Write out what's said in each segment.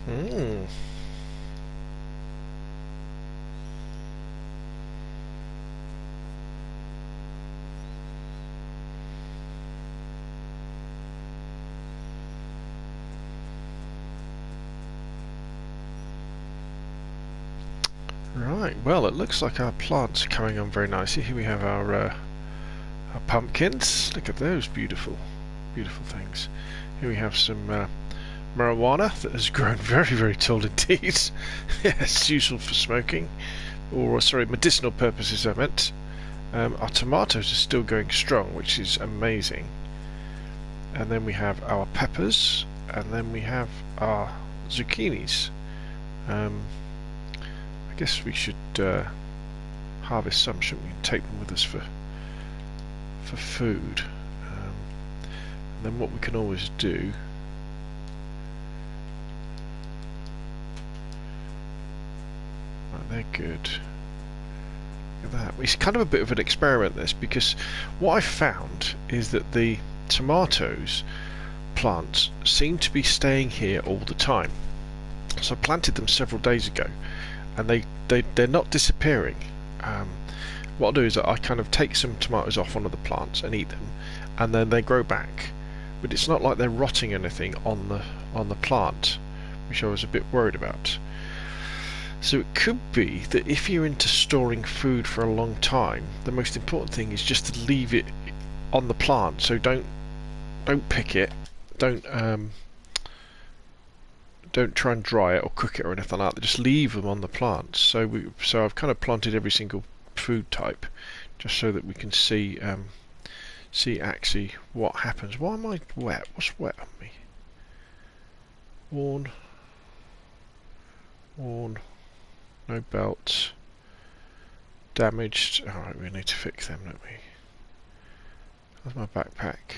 Hmm. Right, well, it looks like our plants are coming on very nicely. Here we have our pumpkins. Look at those beautiful, beautiful things. Here we have some marijuana that has grown very, very tall indeed. Yes, useful for smoking, or sorry, medicinal purposes I meant. Our tomatoes are still going strong, which is amazing. And then we have our peppers, and then we have our zucchinis. I guess we should harvest some, shouldn't we? And take them with us for food. And then what we can always do. Right, they're good. Look at that. It's kind of a bit of an experiment, this, because what I found is that the tomatoes plants seem to be staying here all the time. So I planted them several days ago, and they're not disappearing. What I'll do is I kind of take some tomatoes off one of the plants and eat them, and then they grow back. But it's not like they're rotting anything on the plant, which I was a bit worried about. So it could be that if you're into storing food for a long time, the most important thing is just to leave it on the plant. So don't pick it, don't try and dry it or cook it or anything like that. Just leave them on the plants. So I've kind of planted every single food type, just so that we can see actually what happens. Why am I wet? What's wet on me? Worn. No belt. Damaged. Alright, we need to fix them, don't we? That's my backpack.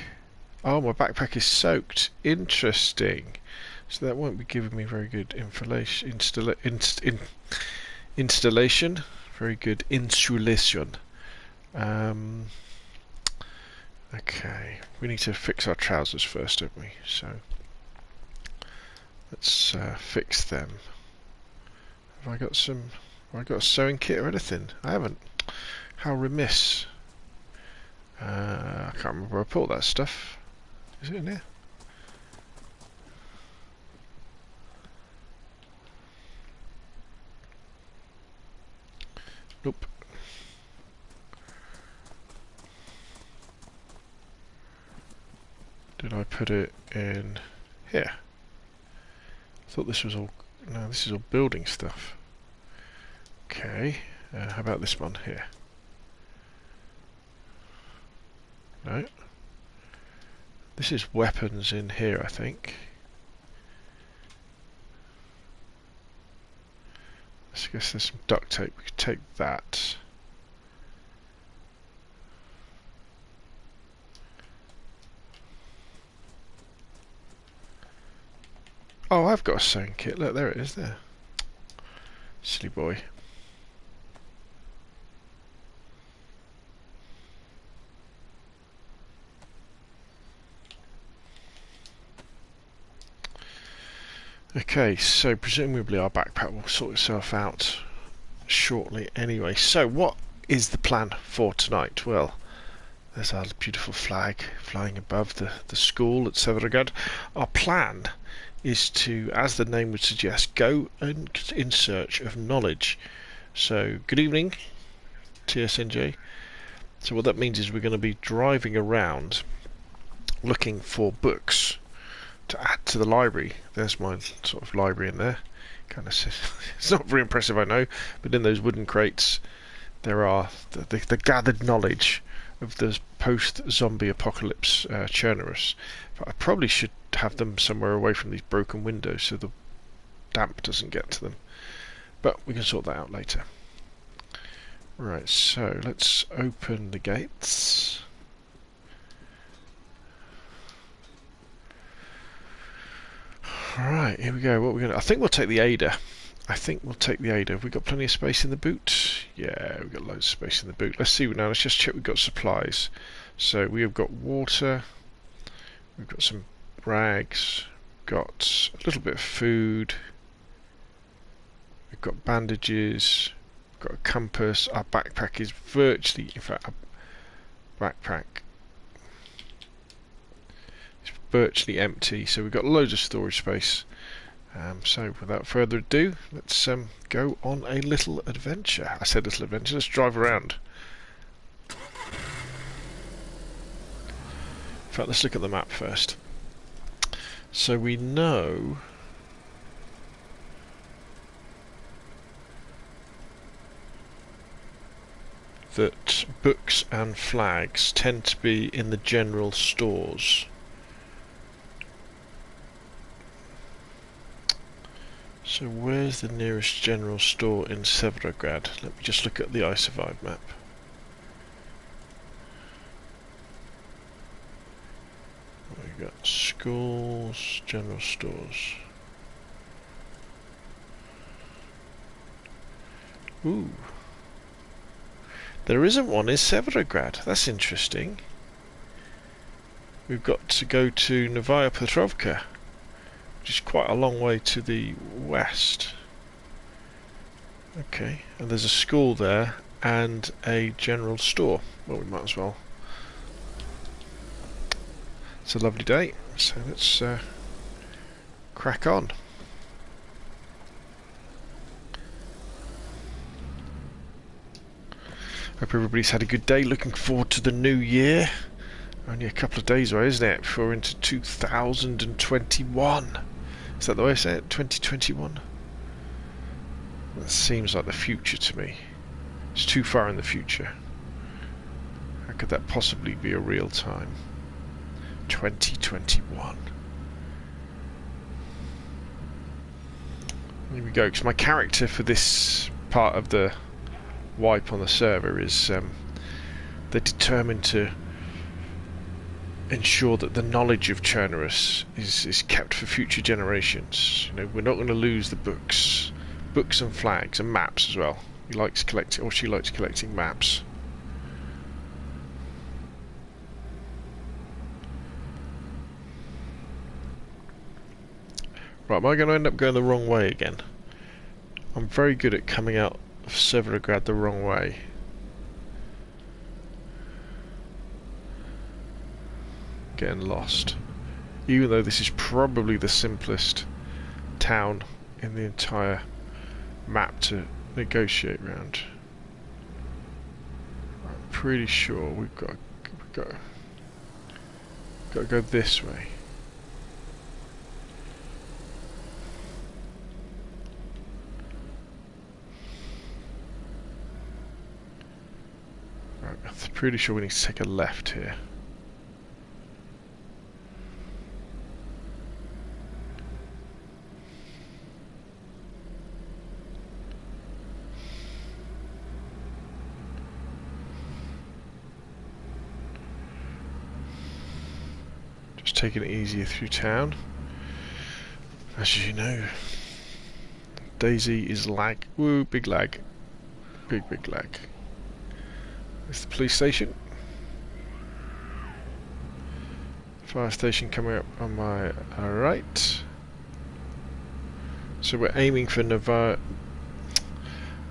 Oh, my backpack is soaked. Interesting. So that won't be giving me very good installation. Very good insulation. Okay, we need to fix our trousers first, don't we? So let's fix them. Have I got a sewing kit or anything? I haven't. How remiss. I can't remember where I put all that stuff. Is it in here? Nope. Did I put it in here? I thought this was all... No, this is all building stuff. Okay. How about this one here? No. This is weapons in here, I think. I guess there's some duct tape. We could take that. Oh, I've got a sewing kit. Look, there it is there. Silly boy. Okay, so presumably our backpack will sort itself out shortly anyway. So what is the plan for tonight? Well, there's our beautiful flag flying above the school at Severagad. Our plan is to, as the name would suggest, go and in search of knowledge. So, good evening, TSNJ. So what that means is we're going to be driving around looking for books to add to the library. There's my sort of library in there. Kind of, it's not very impressive, I know, but in those wooden crates there are the gathered knowledge of the post-zombie apocalypse Chernarus. But I probably should have them somewhere away from these broken windows so the damp doesn't get to them. But we can sort that out later. Right, so let's open the gates. Right, here we go. What we're gonna? I think we'll take the Ada. Have we got plenty of space in the boot? Yeah, we've got loads of space in the boot. Let's see now. Let's just check we've got supplies. So we have got water. We've got some rags. Got a little bit of food. We've got bandages, we've got a compass. Our backpack is virtually, in fact, our backpack is virtually empty, so we've got loads of storage space. So without further ado, let's go on a little adventure. I said little adventure, let's drive around. In fact, let's look at the map first. So we know that books and flags tend to be in the general stores. So where's the nearest general store in Severograd? Let me just look at the I Survive map. We've got schools, general stores. Ooh. There isn't one in Severograd. That's interesting. We've got to go to Novaya Petrovka, which is quite a long way to the west. Okay, and there's a school there and a general store. Well, we might as well. It's a lovely day, so let's crack on. Hope everybody's had a good day. Looking forward to the new year. Only a couple of days away, isn't it? Before we're into 2021. Is that the way I say it? 2021? That seems like the future to me. It's too far in the future. How could that possibly be a real time? 2021. Here we go, because my character for this part of the wipe on the server is they're determined to ensure that the knowledge of Chernerus is kept for future generations. You know, we're not going to lose the books and flags and maps as well. He likes collecting, or she likes collecting maps. Right, am I going to end up going the wrong way again? I'm very good at coming out of Severograd the wrong way. Getting lost. Even though this is probably the simplest town in the entire map to negotiate around. I'm pretty sure we've got to go this way. I'm pretty sure we need to take a left here. Just taking it easier through town. As you know, DayZ is lag. Woo, big lag. Big lag. There's the police station. Fire station coming up on my right. So we're aiming for Novaya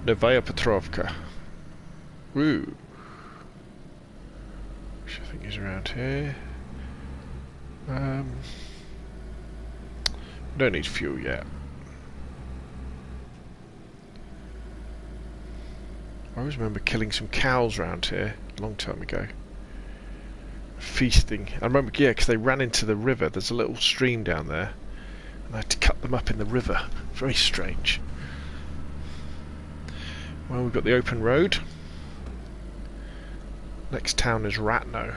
Petrovka. Woo. Which I think is around here. We don't need fuel yet. I always remember killing some cows around here a long time ago. Feasting. I remember, yeah, because they ran into the river. There's a little stream down there. And I had to cut them up in the river. Very strange. Well, we've got the open road. Next town is Ratno.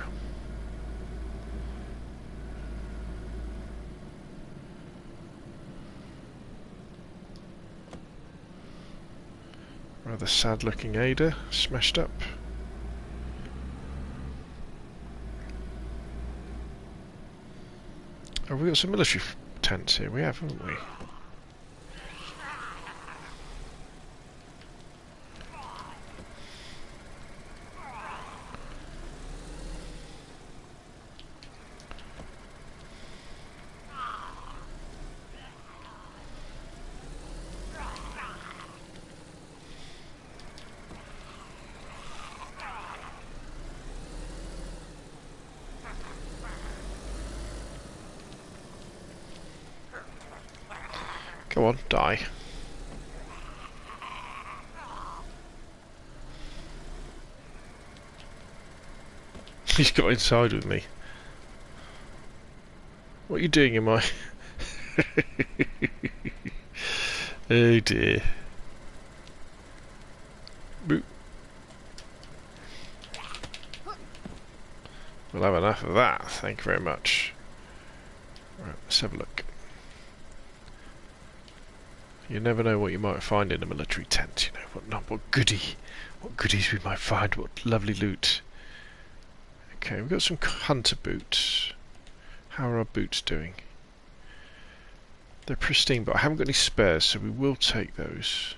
Rather sad looking Ada, smashed up. Oh, we've got some military tents here, we have, haven't we? Go on, die. He's got inside with me. What are you doing in my... Oh dear. Boop. We'll have enough of that, thank you very much. Right, let's have a look. You never know what you might find in a military tent, you know, what goodies we might find, what lovely loot. Okay, we've got some hunter boots. How are our boots doing? They're pristine, but I haven't got any spares, so we will take those.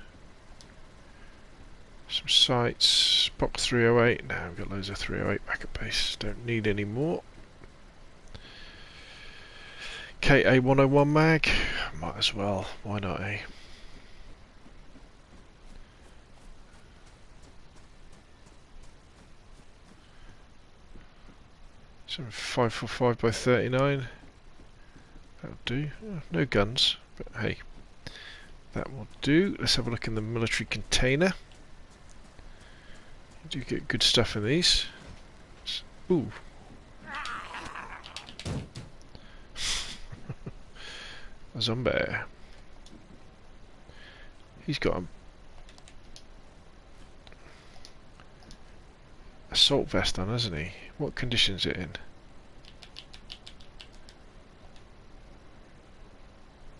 Some sights, box 308. Now we've got loads of 308 back at base. Don't need any more. KA 101 mag. Might as well. Why not, eh? So 545 by 39. That'll do. Oh, no guns, but hey, that will do. Let's have a look in the military container. You do get good stuff in these. Ooh. A zombie. He's got a assault vest on, hasn't he? What condition's it in?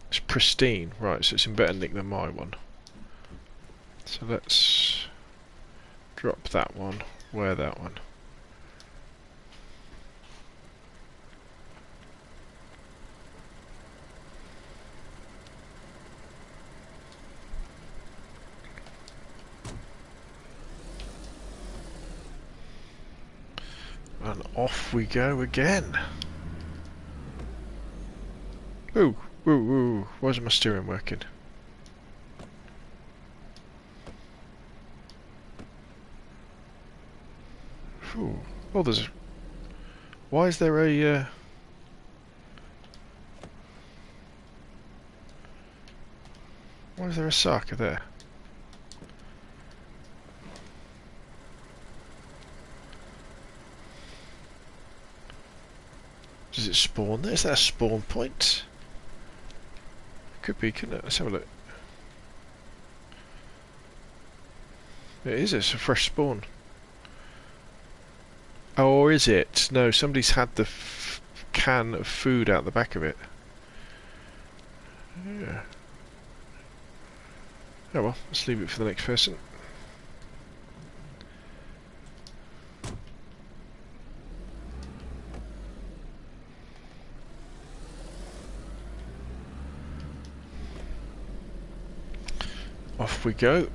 It's pristine. Right, so it's in better nick than my one. So let's drop that one, wear that one. And off we go again. Ooh, ooh, ooh. Why isn't my steering working? Ooh. Oh, there's a... Why is there a... Why is there a Saka there? Does it spawn there? Is that a spawn point? Could be, couldn't it? Let's have a look. It is, it's a fresh spawn. Oh, or is it? No, somebody's had the can of food out the back of it. Yeah. Oh well, let's leave it for the next person. Off we go.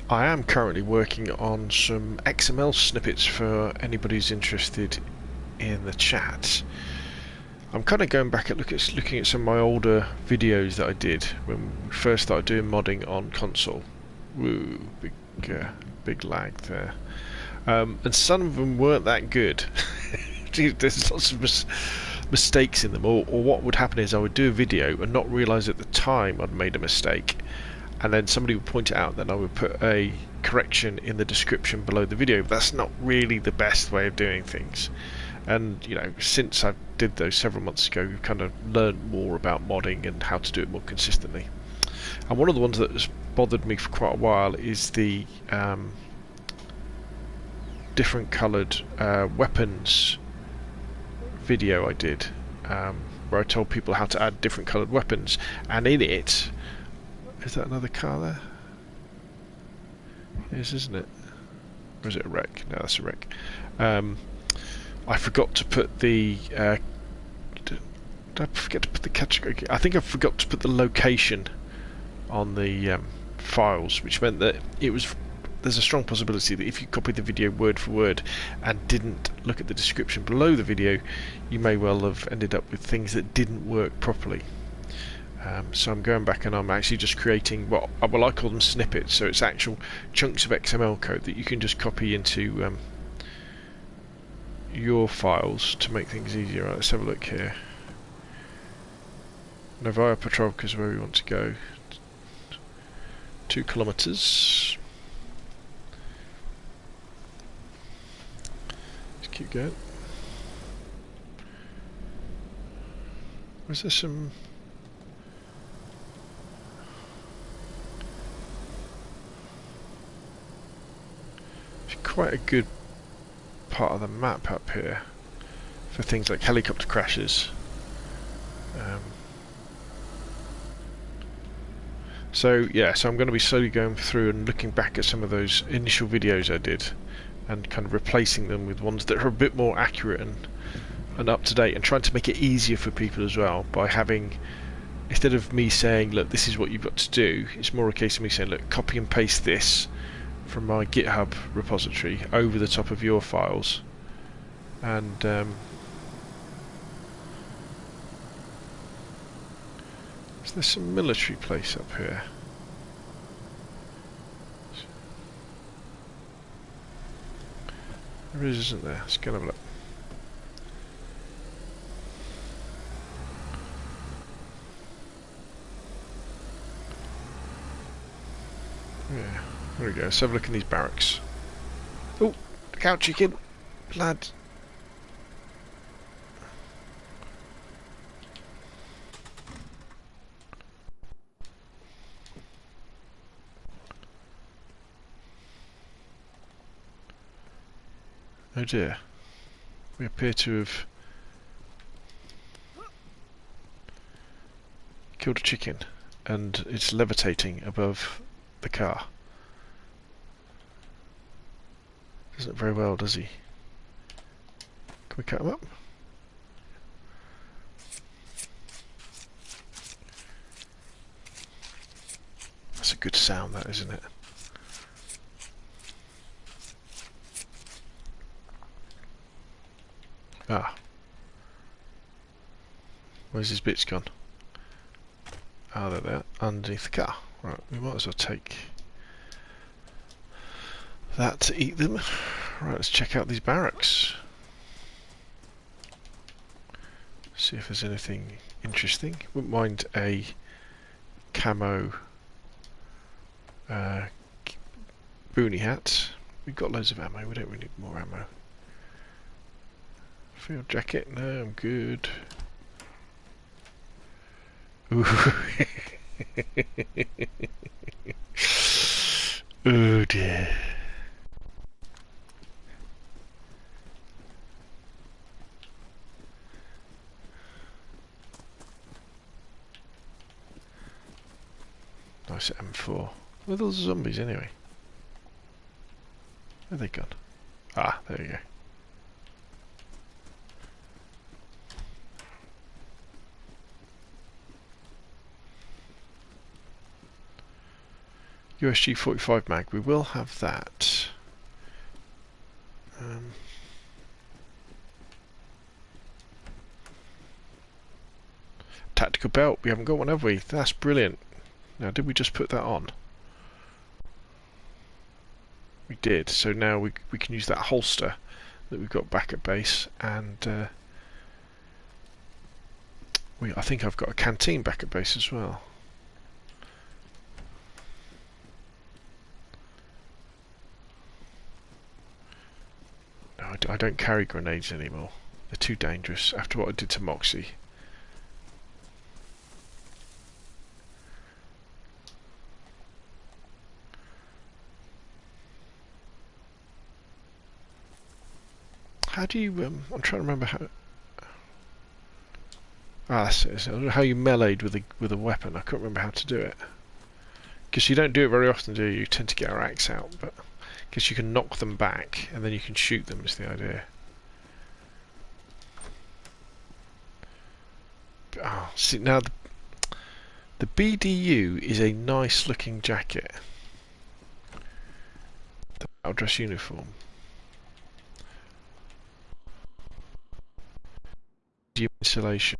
I am currently working on some XML snippets for anybody who's interested in the chat. I'm kind of going back at looking at some of my older videos that I did when we first started doing modding on console. Woo, big lag there. And some of them weren't that good. There's lots of mistakes in them, or what would happen is I would do a video and not realise at the time I'd made a mistake, and then somebody would point it out, then I would put a correction in the description below the video. But that's not really the best way of doing things. And you know, since I did those several months ago, we've kind of learned more about modding and how to do it more consistently. And one of the ones that has bothered me for quite a while is the different coloured weapons video I did, where I told people how to add different coloured weapons, and in it, is that another car there? It is, isn't it? Or is it a wreck? No, that's a wreck. I forgot to put the did I forget to put the category? I think I forgot to put the location on the files, which meant that there's a strong possibility that if you copy the video word for word and didn't look at the description below the video, you may well have ended up with things that didn't work properly. So I'm going back and I'm actually just creating what I call them snippets. So it's actual chunks of XML code that you can just copy into your files to make things easier. Right, let's have a look here. Novaya Petrovka is where we want to go. 2 kilometers. Let's keep going. Was there some... It's quite a good part of the map up here for things like helicopter crashes. So yeah, so I'm going to be slowly going through and looking back at some of those initial videos I did and kind of replacing them with ones that are a bit more accurate and up to date, and trying to make it easier for people as well by having, instead of me saying, look, this is what you've got to do, it's more a case of me saying, look, copy and paste this from my GitHub repository over the top of your files, and so there's some military place up here. There is, isn't there? Let's go and have a look. Yeah, there we go. Let's have a look in these barracks. Oh, look out, chicken, lad. Oh dear. We appear to have killed a chicken, and it's levitating above the car. Doesn't look very well, does he? Can we cut him up? That's a good sound, that, isn't it? Ah. Where's his bits gone? Ah, they're there, underneath the car. Right, we might as well take that to eat them. Right, let's check out these barracks. See if there's anything interesting. Wouldn't mind a camo boonie hat. We've got loads of ammo, we don't really need more ammo. Field jacket, no, I'm good. Ooh. Oh dear. Nice M4. Where are those zombies anyway? Where are they gone? Ah, there you go. USG 45 mag, we will have that. Tactical belt, we haven't got one, have we? That's brilliant. Now, did we just put that on? We did, so now we can use that holster that we've got back at base, and I think I've got a canteen back at base as well. No, I don't carry grenades anymore. They're too dangerous after what I did to Moxie. How do you, I'm trying to remember how... Ah, that's it. I don't know how you meleeed with a weapon. I can't remember how to do it. Because you don't do it very often, do you? You tend to get our axe out, but... Because you can knock them back, and then you can shoot them, is the idea. Oh, see, now the BDU is a nice looking jacket. The battle dress uniform. Insulation.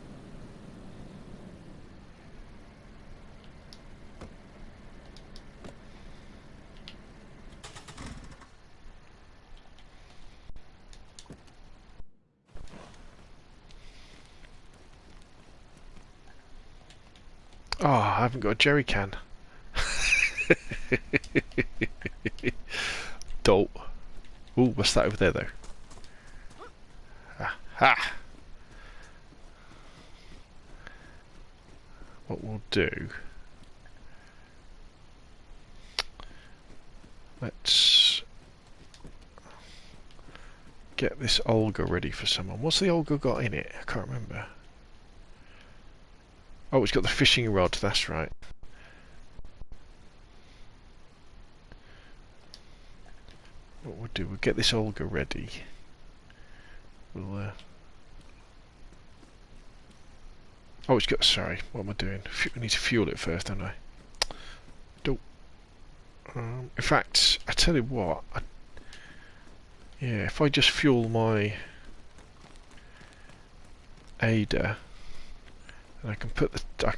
Oh, I haven't got a jerry can. Dolt. Ooh, what's that over there though? Ah, ha! What we'll do... Let's get this Olga ready for someone. What's the Olga got in it? I can't remember. Oh, it's got the fishing rod, that's right. What we'll do, we'll get this Olga ready. We'll, oh, it's got, sorry, what am I doing? I need to fuel it first, don't I? In fact, I tell you what, yeah, if I just fuel my Ada, and I can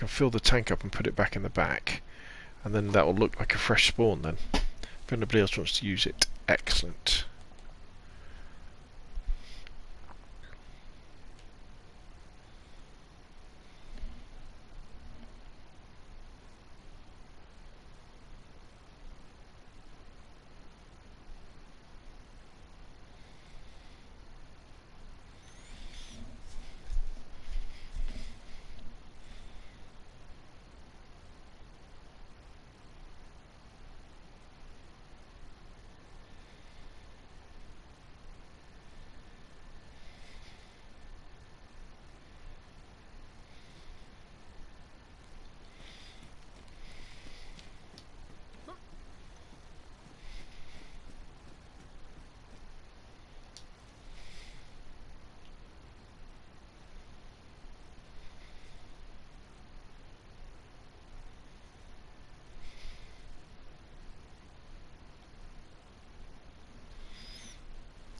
fill the tank up and put it back in the back, and then that will look like a fresh spawn then. If anybody else wants to use it, excellent.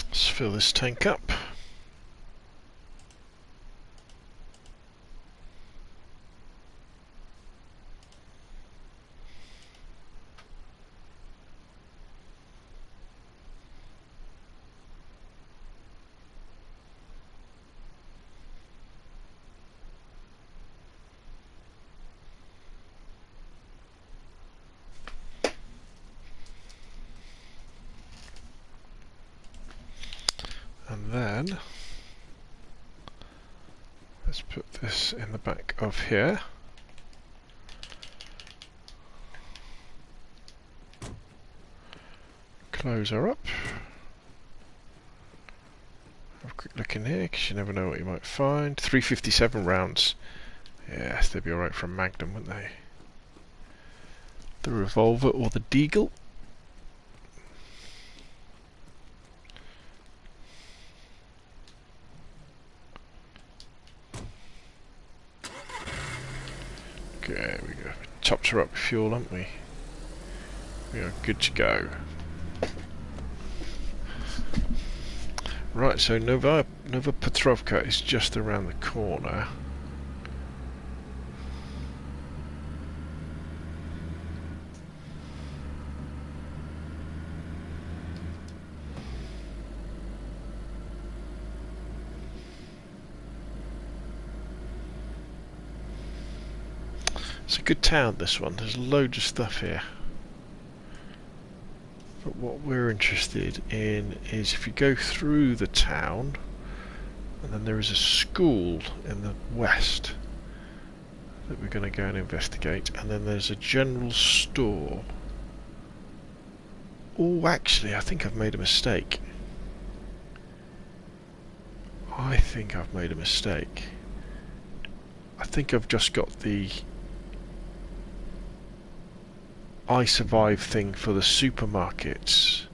Let's fill this tank up. And then let's put this in the back of here. Close her up. Have a quick look in here because you never know what you might find. 357 rounds. Yes, they'd be alright for a Magnum, wouldn't they? The revolver or the Deagle. Okay, we go. Topped her up with fuel, haven't we? We are good to go. Right, so Nova Petrovka is just around the corner. It's a good town, this one. There's loads of stuff here. But what we're interested in is if you go through the town, and then there is a school in the west that we're going to go and investigate, and then there's a general store. Oh, actually, I think I've made a mistake. I think I've made a mistake. I think I've just got the I Survive thing for the supermarkets,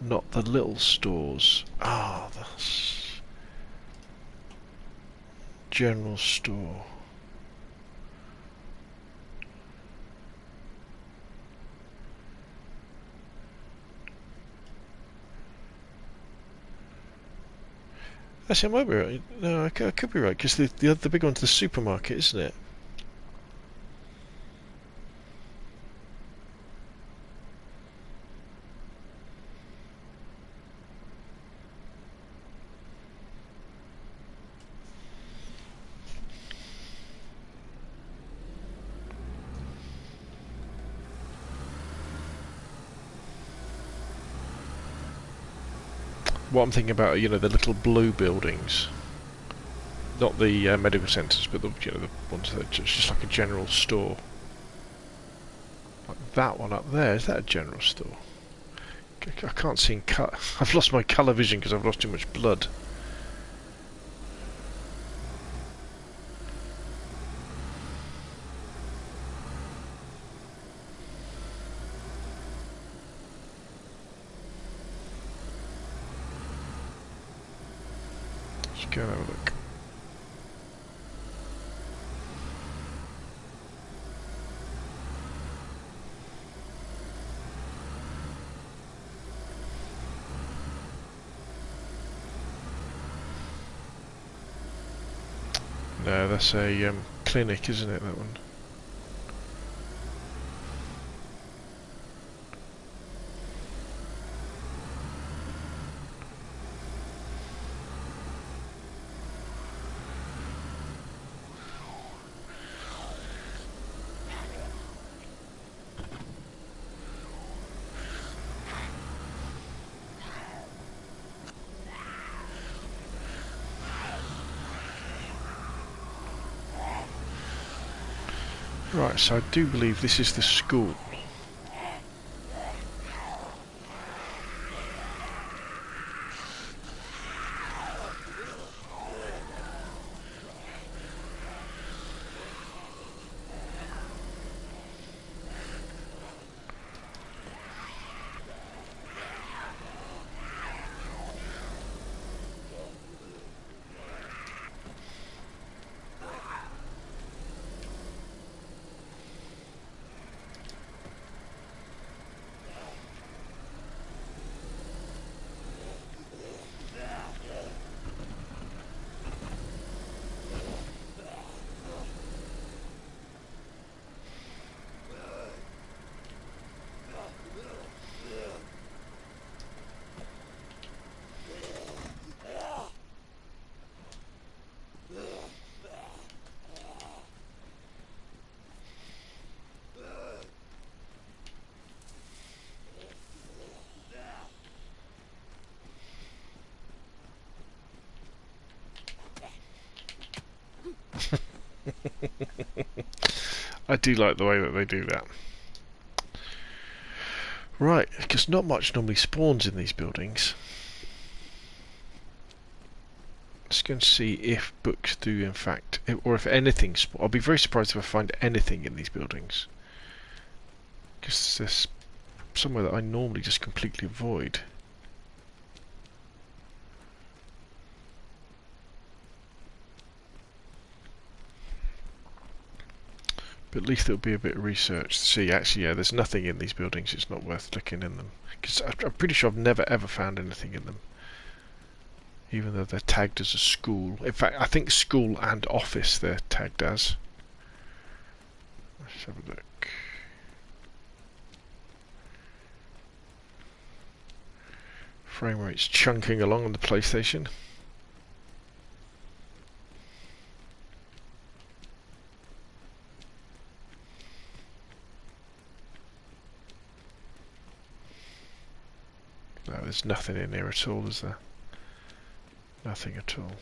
not the little stores. Ah, that's general store. Actually, I might be right. No, I could be right because the big one's the supermarket, isn't it? What I'm thinking about are, you know, the little blue buildings. Not the medical centres, but the, you know, the ones that are just like a general store. Like that one up there, is that a general store? I can't see in cut. I've lost my colour vision because I've lost too much blood. Let's go and have a look. No, that's a clinic, isn't it, that one? Right, so I do believe this is the school. I do like the way that they do that. Right, because not much normally spawns in these buildings. Let's go and see if books do in fact, or if anything spawn. I'll be very surprised if I find anything in these buildings. Because there's somewhere that I normally just completely avoid. But at least there'll be a bit of research to see, actually, yeah, there's nothing in these buildings, it's not worth looking in them. Because I'm pretty sure I've never ever found anything in them. Even though they're tagged as a school. In fact, I think school and office they're tagged as. Let's have a look. Frame rate's chunking along on the PlayStation. No, there's nothing in here at all, is there? Nothing at all.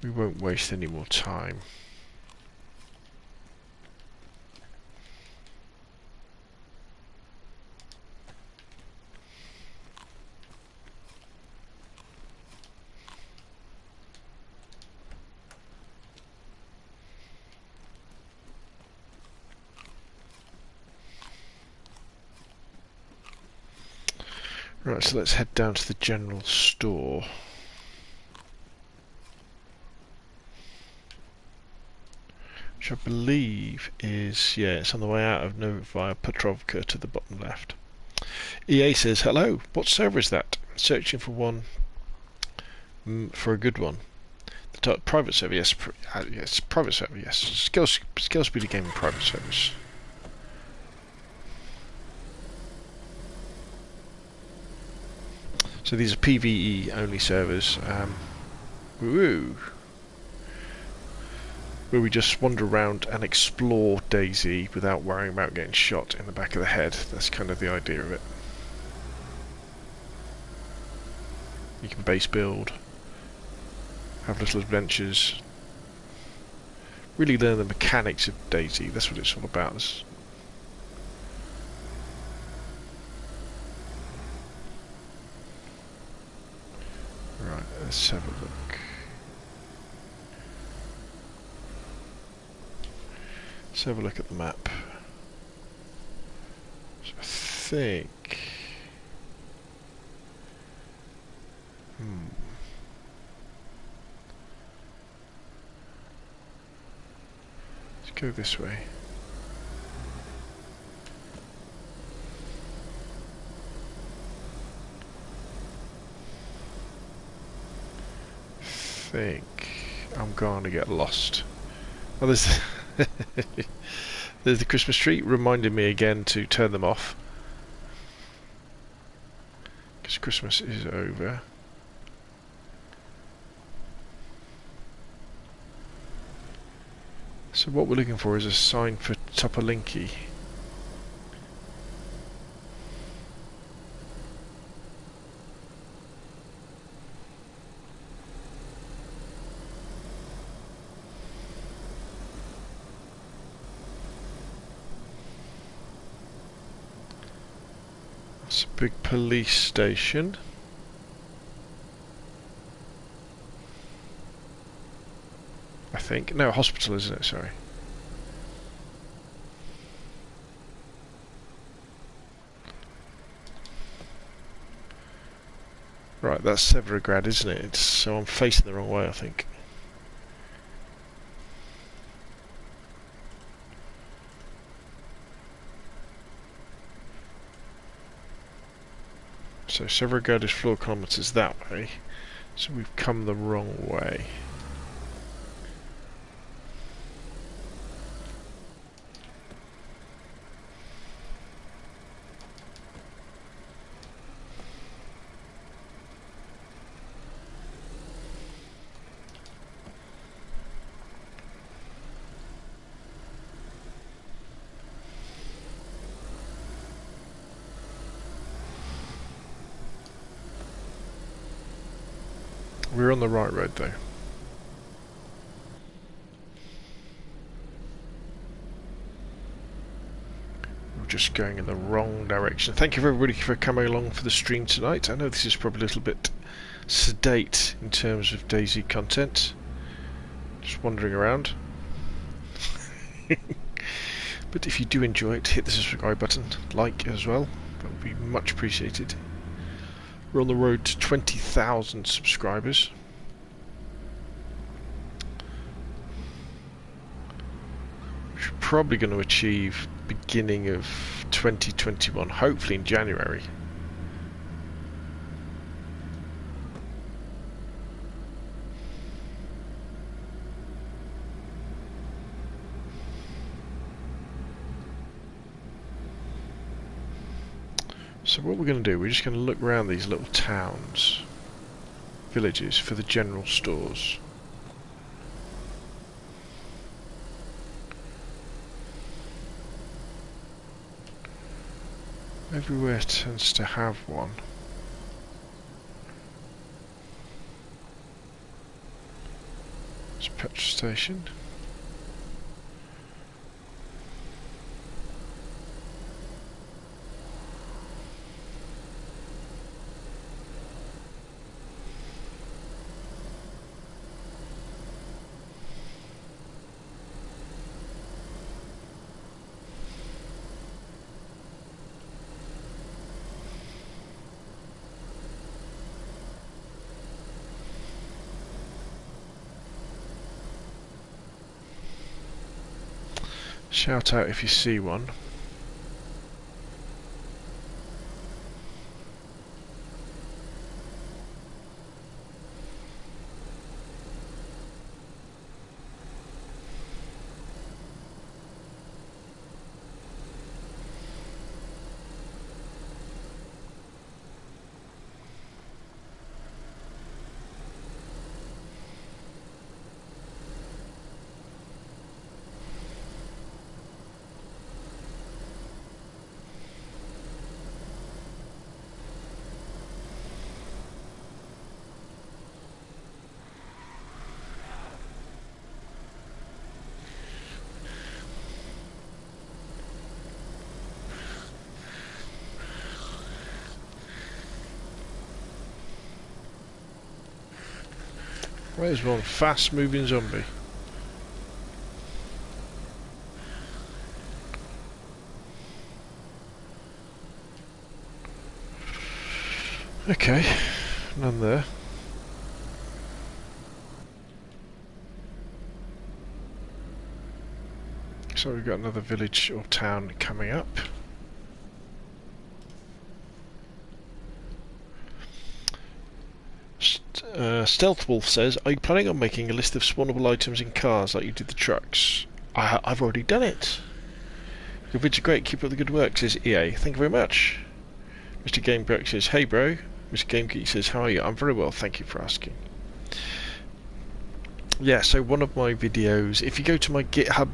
We won't waste any more time. Right, so let's head down to the general store. Which I believe is, yeah, it's on the way out of via Petrovka to the bottom left. EA says, hello, what server is that? Searching for one, for a good one. The Private server, yes. Yes, private server, yes. Scalespeeder gaming private servers. So these are PvE only servers. Woo! Where we just wander around and explore DayZ without worrying about getting shot in the back of the head. That's kind of the idea of it. You can base build, have little adventures, really learn the mechanics of DayZ. That's what it's all about. Right, let's have a look. Let's have a look at the map. So I think... Let's go this way. I think I'm going to get lost. Oh, there's there's the Christmas tree, reminding me again to turn them off because Christmas is over. So what we're looking for is a sign for Topolinki. It's a big police station. I think. No, hospital, isn't it? Sorry. Right, that's Severograd, isn't it? So I'm facing the wrong way, I think. So Severograd is 4 kilometres that way. So we've come the wrong way. We're on the right road though. We're just going in the wrong direction. Thank you everybody for coming along for the stream tonight. I know this is probably a little bit sedate in terms of DayZ content. Just wandering around. But if you do enjoy it, hit the subscribe button, like as well. That would be much appreciated. We're on the road to 20,000 subscribers. Which we're probably going to achieve beginning of 2021, hopefully in January. So what we're going to do, we're just going to look around these little towns, villages, for the general stores. Everywhere tends to have one. It's a petrol station. Shout out if you see one. There's one fast moving zombie. Okay, none there. So we've got another village or town coming up. Stealth Wolf says, are you planning on making a list of spawnable items in cars like you did the trucks? I've already done it. Your vids are great, keep up the good work, says EA. Thank you very much. Mr. GameGeek says, hey bro. Mr. GameGeek says, how are you? I'm very well, thank you for asking. Yeah, so one of my videos, if you go to my GitHub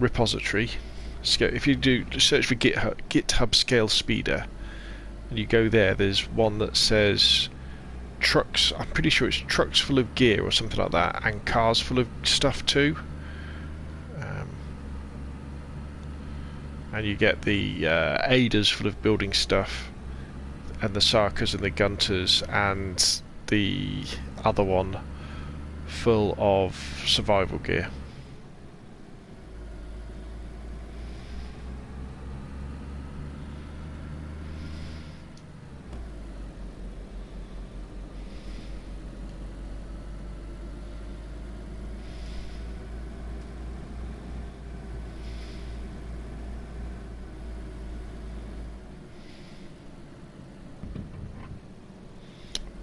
repository, if you do search for GitHub Scalespeeder, and you go there, there's one that says trucks, I'm pretty sure it's trucks full of gear or something like that, and cars full of stuff too. And you get the Aiders full of building stuff, and the Sarkas and the Gunters, and the other one full of survival gear.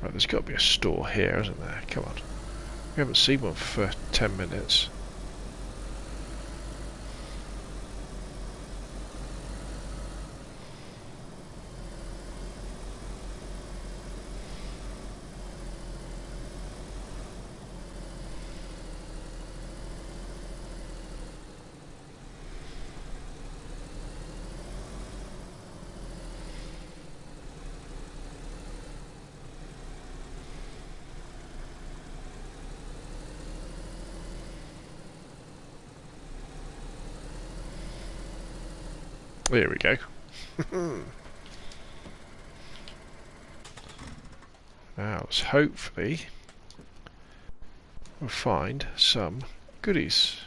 Right, there's got to be a store here, isn't there? Come on. We haven't seen one for 10 minutes. There we go. Now, hopefully we'll find some goodies.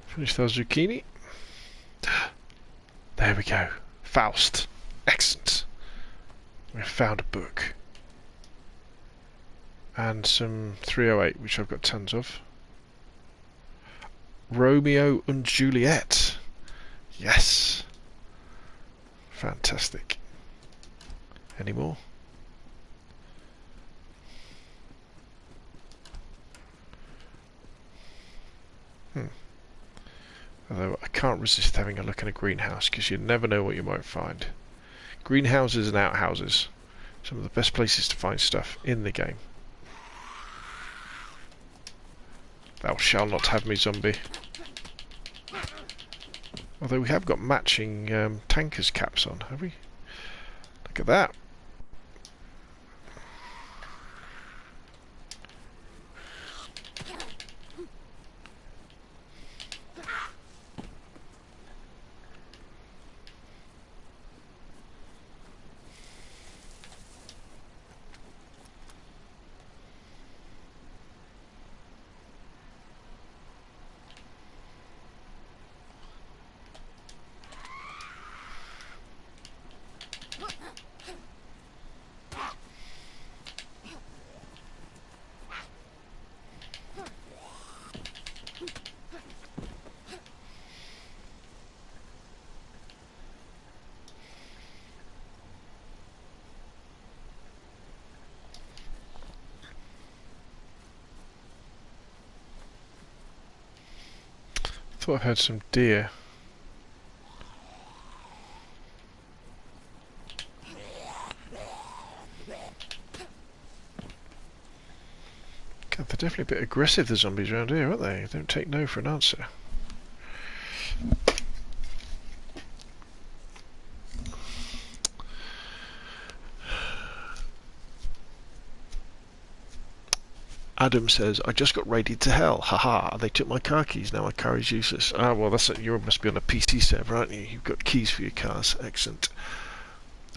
Finish that zucchini. There we go. Faust. Excellent. We found a book. And some 308, which I've got tons of. Romeo and Juliet. Yes. Fantastic. Any more? Although I can't resist having a look in a greenhouse, because you never know what you might find. Greenhouses and outhouses. Some of the best places to find stuff in the game. Thou shalt not have me, zombie. Although we have got matching tankers caps on, have we? Look at that. Thought I heard some deer. God, they're definitely a bit aggressive, the zombies around here, aren't they? They don't take no for an answer. Adam says, I just got raided to hell. Haha, they took my car keys. Now my car is useless. Ah, well, you must be on a PC server, aren't you? You've got keys for your cars. Excellent.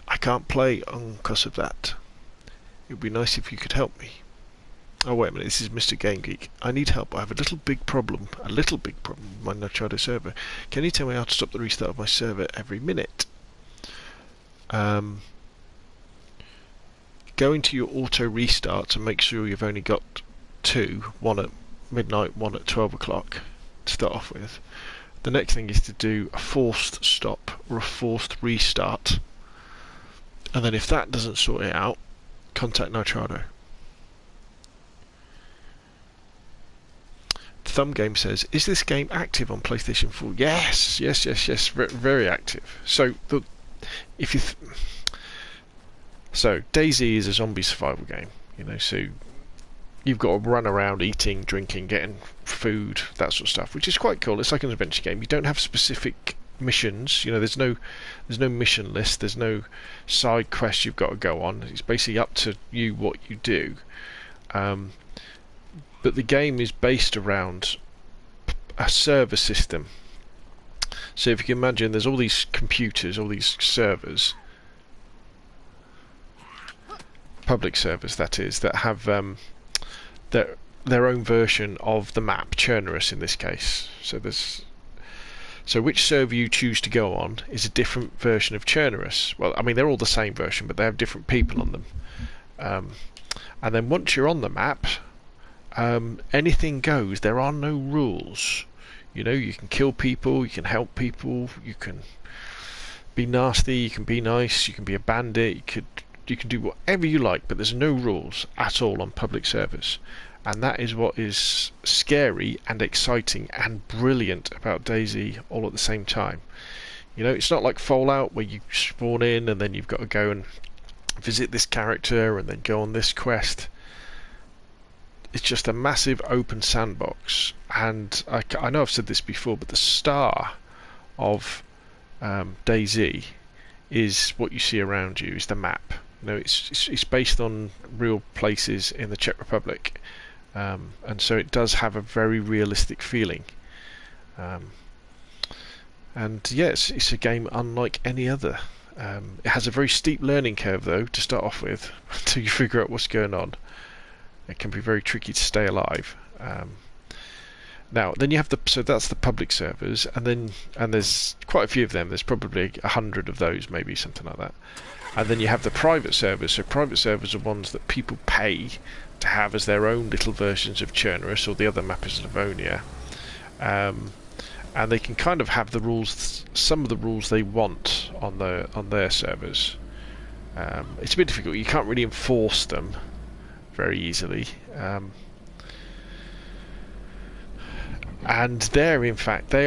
I can't play on because of that. It would be nice if you could help me. Oh, wait a minute. This is Mr. Game Geek. I need help. I have a little big problem with my Nachado server. Can you tell me how to stop the restart of my server every minute? Go into your auto restart and make sure you've only got two, one at midnight, one at 12 o'clock to start off with. The next thing is to do a forced stop or a forced restart, and then if that doesn't sort it out, contact Nitrado. Thumb Game says, is this game active on PlayStation 4? Yes, very active. So so DayZ is a zombie survival game, you know, so you've got to run around eating, drinking, getting food, that sort of stuff, which is quite cool. It's like an adventure game. You don't have specific missions, you know, there's no mission list, there's no side quest you've got to go on. It's basically up to you what you do. But the game is based around a server system. So if you can imagine, there's all these computers, all these servers, public servers that is, that have their own version of the map, Chernarus in this case. So which server you choose to go on is a different version of Chernarus. Well, I mean, they're all the same version, but they have different people on them. And then once you're on the map, anything goes. There are no rules. You know, you can kill people, you can help people, you can be nasty, you can be nice, you can be a bandit, you can do whatever you like, but there's no rules at all on public servers. And that is what is scary and exciting and brilliant about DayZ all at the same time. You know, it's not like Fallout where you spawn in and then you've got to go and visit this character and then go on this quest. It's just a massive open sandbox, and I know I've said this before, but the star of DayZ is what you see around you, is the map. You know, it's based on real places in the Czech Republic, and so it does have a very realistic feeling. And yes, it's a game unlike any other. It has a very steep learning curve though to start off with, until you figure out what's going on. It can be very tricky to stay alive. Now, then you have so that's the public servers, and there's quite a few of them. There's probably 100 of those, maybe something like that. And then you have the private servers. So private servers are ones that people pay to have as their own little versions of Chernarus, or the other map is Livonia. And they can kind of have the rules, some of the rules they want on their servers. It's a bit difficult. You can't really enforce them very easily, and they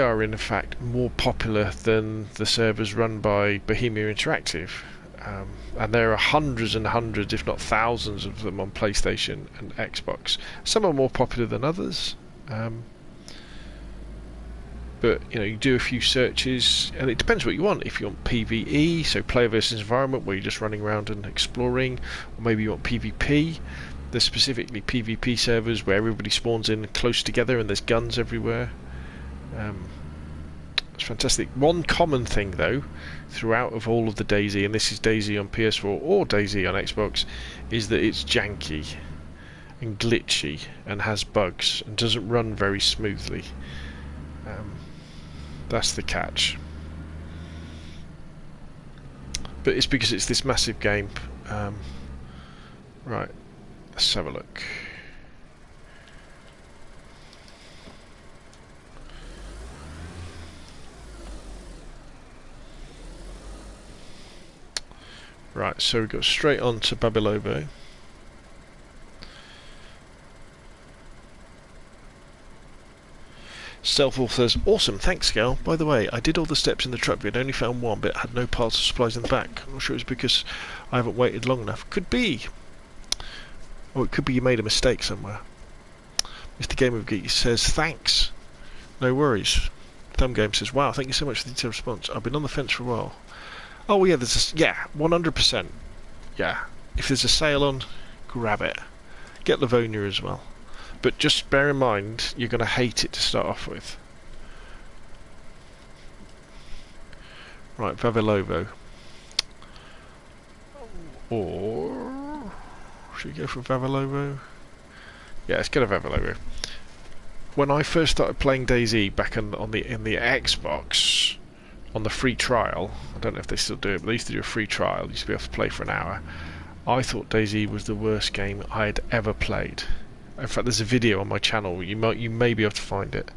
are in fact more popular than the servers run by Bohemia Interactive, and there are hundreds and hundreds, if not thousands of them on PlayStation and Xbox. Some are more popular than others, but you know, you do a few searches and it depends what you want. If you want PvE, so player versus environment, where you're just running around and exploring, or maybe you want PvP. There's specifically PvP servers where everybody spawns in close together and there's guns everywhere. It's fantastic. One common thing though, throughout of all of the DayZ, and this is DayZ on PS4 or DayZ on Xbox, is that it's janky and glitchy and has bugs and doesn't run very smoothly. That's the catch. But it's because it's this massive game. Right. Let's have a look. Right, so we go straight on to Babylovo. Stealthwolf says, awesome, thanks Gal. By the way, I did all the steps in the truck, but only found one, but it had no piles of supplies in the back. I'm not sure it's because I haven't waited long enough. Could be. Or it could be you made a mistake somewhere. Mr. Game of Geek says, thanks. No worries. Thumb Game says, wow, thank you so much for the detailed response. I've been on the fence for a while. Oh yeah, yeah, 100%. Yeah. If there's a sale on, grab it. Get Livonia as well. but just bear in mind you're going to hate it to start off with. Right, Vavilovo. Or should we go for Vavilovo? Yeah, let's get a Vavilovo. When I first started playing DayZ back in the Xbox, on the free trial, I don't know if they still do it, but they used to do a free trial. You used to be able to play for an hour. I thought DayZ was the worst game I had ever played. In fact, there's a video on my channel. You may be able to find it.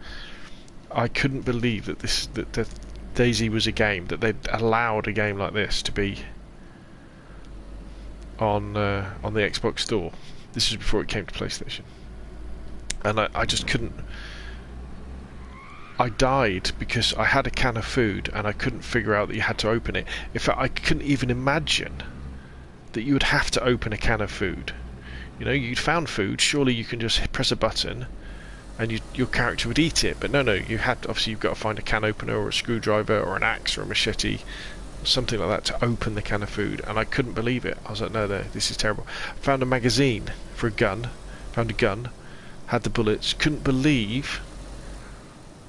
I couldn't believe that that DayZ was a game, that they'd allowed a game like this to be on the Xbox store. This was before it came to PlayStation, and I just couldn't. I died because I had a can of food and I couldn't figure out that you had to open it. In fact, I couldn't even imagine that you would have to open a can of food. You know, you'd found food, surely you can just press a button and your character would eat it. But no, you had to, obviously you've got to find a can opener or a screwdriver or an axe or a machete or something like that to open the can of food, and I couldn't believe it. I was like, no, this is terrible. Found a magazine for a gun, found a gun, had the bullets, couldn't believe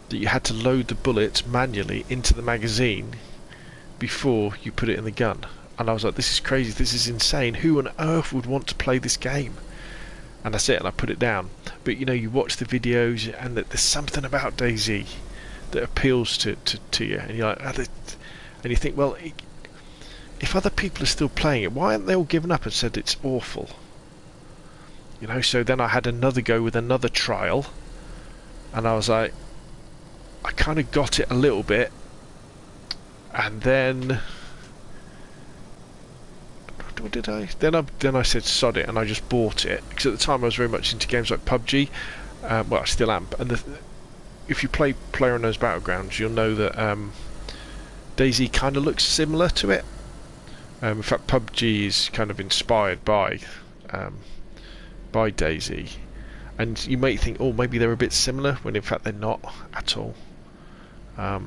that you had to load the bullets manually into the magazine before you put it in the gun. And I was like, this is crazy, this is insane, who on earth would want to play this game? And that's it, and I put it down. But you know, you watch the videos and there's something about DayZ that appeals to you, and you're like, and you think, well, if other people are still playing it, why aren't they all given up and said it's awful? You know, so then I had another go with another trial, and I was like, I kind of got it a little bit, and then what did I? Then I said sod it, and I just bought it because at the time I was very much into games like PUBG. Well, I still am. And if you play PlayerUnknown's Battlegrounds, you'll know that DayZ kind of looks similar to it. In fact, PUBG is kind of inspired by DayZ, and you might think, oh, maybe they're a bit similar, when in fact they're not at all. But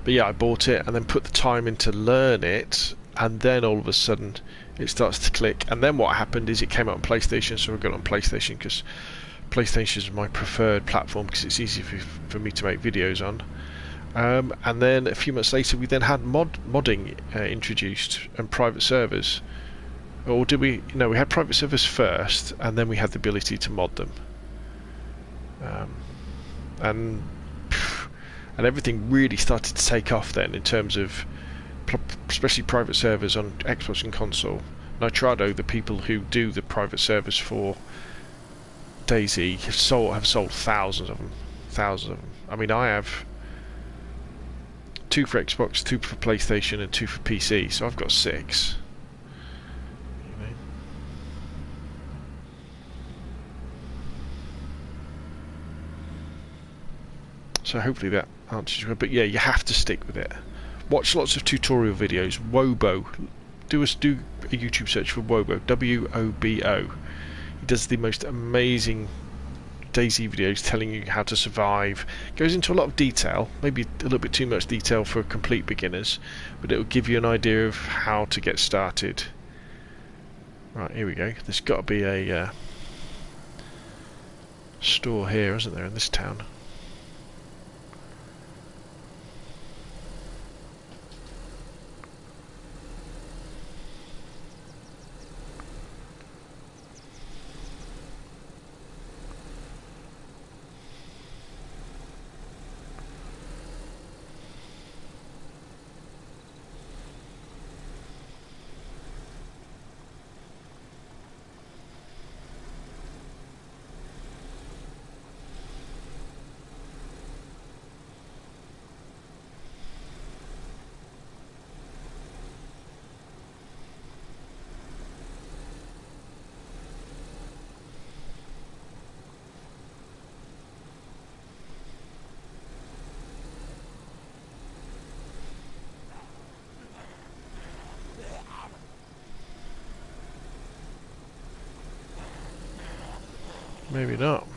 yeah, I bought it and then put the time in to learn it, and then all of a sudden it starts to click. And then what happened is it came out on PlayStation, so I got it on PlayStation because PlayStation is my preferred platform because it's easy for me to make videos on. And then a few months later we then had modding introduced and private servers. Or did we? No, we had private servers first, and then we had the ability to mod them. And everything really started to take off then in terms of especially private servers on Xbox and console. Nitrado, the people who do the private servers for DayZ, have sold thousands of them. I mean, I have 2 for Xbox, 2 for PlayStation, and 2 for PC, so I've got 6. So hopefully that answers your. But yeah, you have to stick with it. Watch lots of tutorial videos. Wobo, do a YouTube search for Wobo, W-O-B-O. He does the most amazing DayZ videos telling you how to survive. Goes into a lot of detail, maybe a little bit too much detail for complete beginners, but it will give you an idea of how to get started. Right, here we go. There's got to be a store here, isn't there, in this town? Maybe not.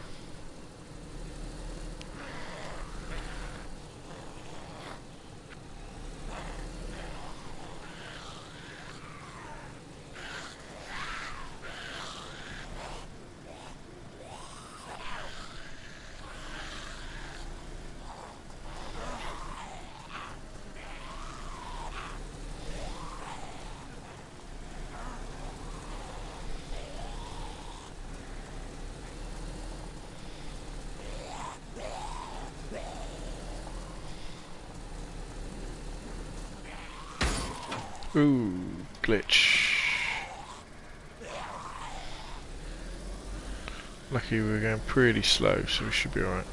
Ooh, glitch. Lucky we were going pretty slow, so we should be alright.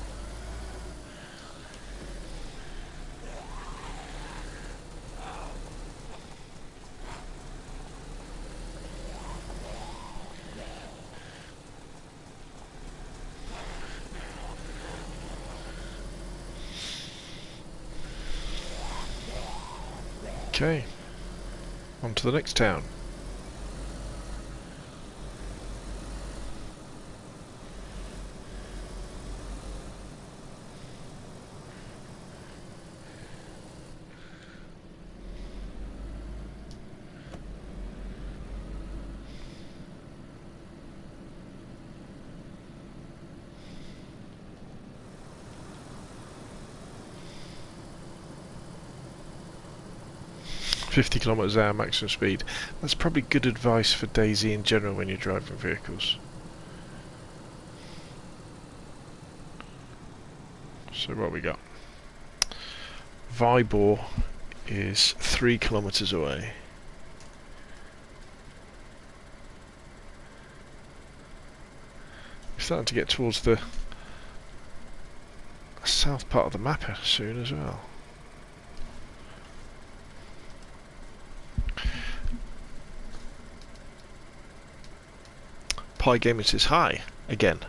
Okay, on to the next town. £50 km/h maximum speed. That's probably good advice for DayZ in general when you're driving vehicles. So what we got? Vybor is 3 kilometers away. We're starting to get towards the south part of the map soon as well. Pi Gamer says hi again.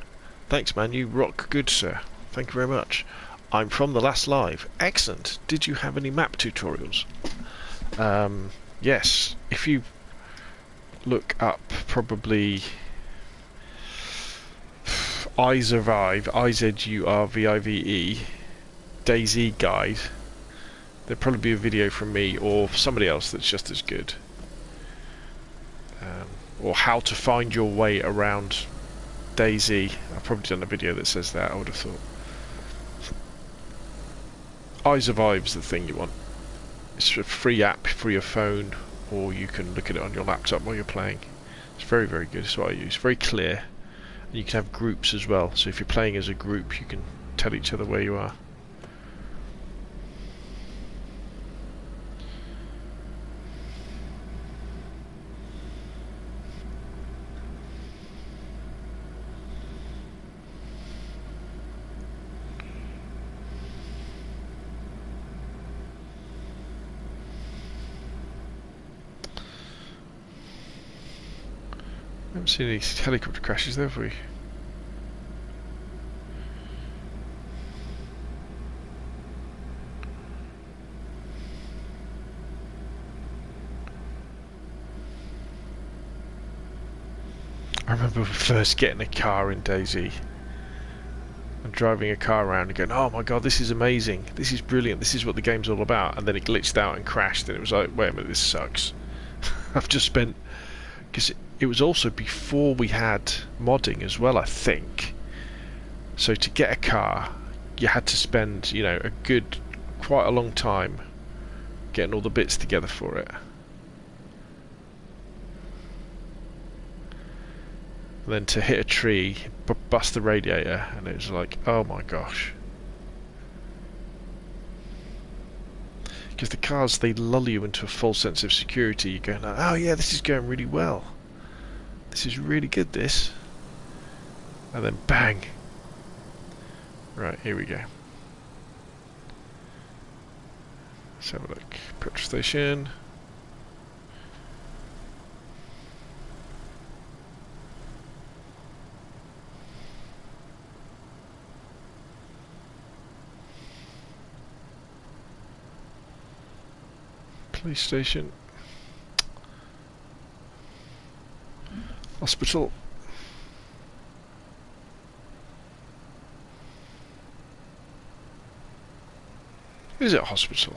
Thanks, man. You rock good, sir. Thank you very much. I'm from the last live. Excellent. Did you have any map tutorials? Yes. If you look up probably iZurvive, IZURVIVE, DayZ guide, there'll probably be a video from me or somebody else that's just as good. Or how to find your way around DayZ. I've probably done a video that says that, I would have thought. iZurvive's the thing you want. It's a free app for your phone, or you can look at it on your laptop while you're playing. It's very, very good. It's what I use. Very clear. And you can have groups as well, so if you're playing as a group you can tell each other where you are. I haven't seen any helicopter crashes there, have we? I remember first getting a car in DayZ and driving a car around and going, oh my god, this is amazing, this is brilliant, this is what the game's all about, and then it glitched out and crashed and it was like, wait a minute, this sucks. I've just spent... because it was also before we had modding as well, I think. So to get a car, you had to spend, you know, quite a long time getting all the bits together for it. And then to hit a tree, bust the radiator, and it was like, oh my gosh. Because the cars, they lull you into a false sense of security. You're going, oh yeah, this is going really well. This is really good, this. And then bang. Right, here we go. Let's have a look. Petrol station. Police station. Hospital. Is it a hospital?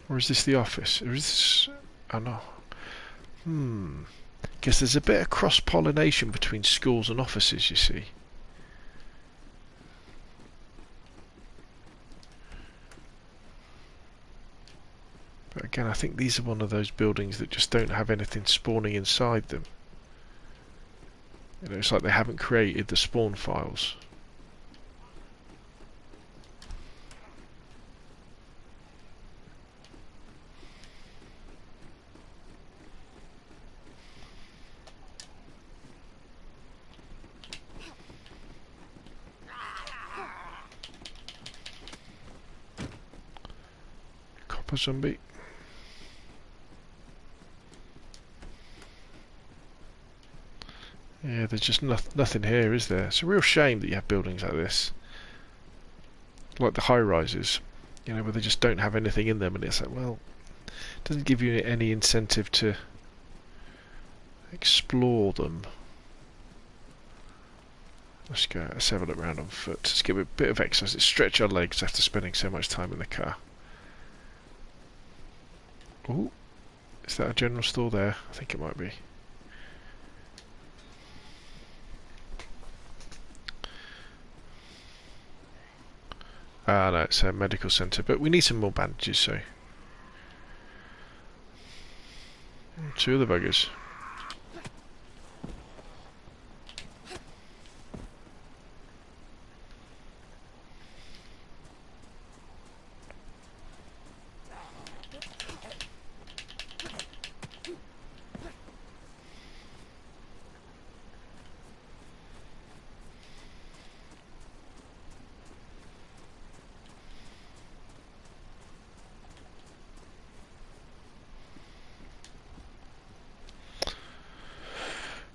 Or is this the office? Or is this... oh no. Guess there's a bit of cross-pollination between schools and offices, you see. But again, I think these are one of those buildings that just don't have anything spawning inside them. You know, it's like they haven't created the spawn files. Copper zombie. Yeah, there's just nothing here, is there? It's a real shame that you have buildings like this. Like the high-rises, you know, where they just don't have anything in them, and it's like, well, it doesn't give you any incentive to explore them. Let's have a look around on foot. Let's give it a bit of exercise. Let's stretch our legs after spending so much time in the car. Ooh, is that a general store there? I think it might be. Ah, no, it's a medical centre, but we need some more bandages, so... Two of the buggers.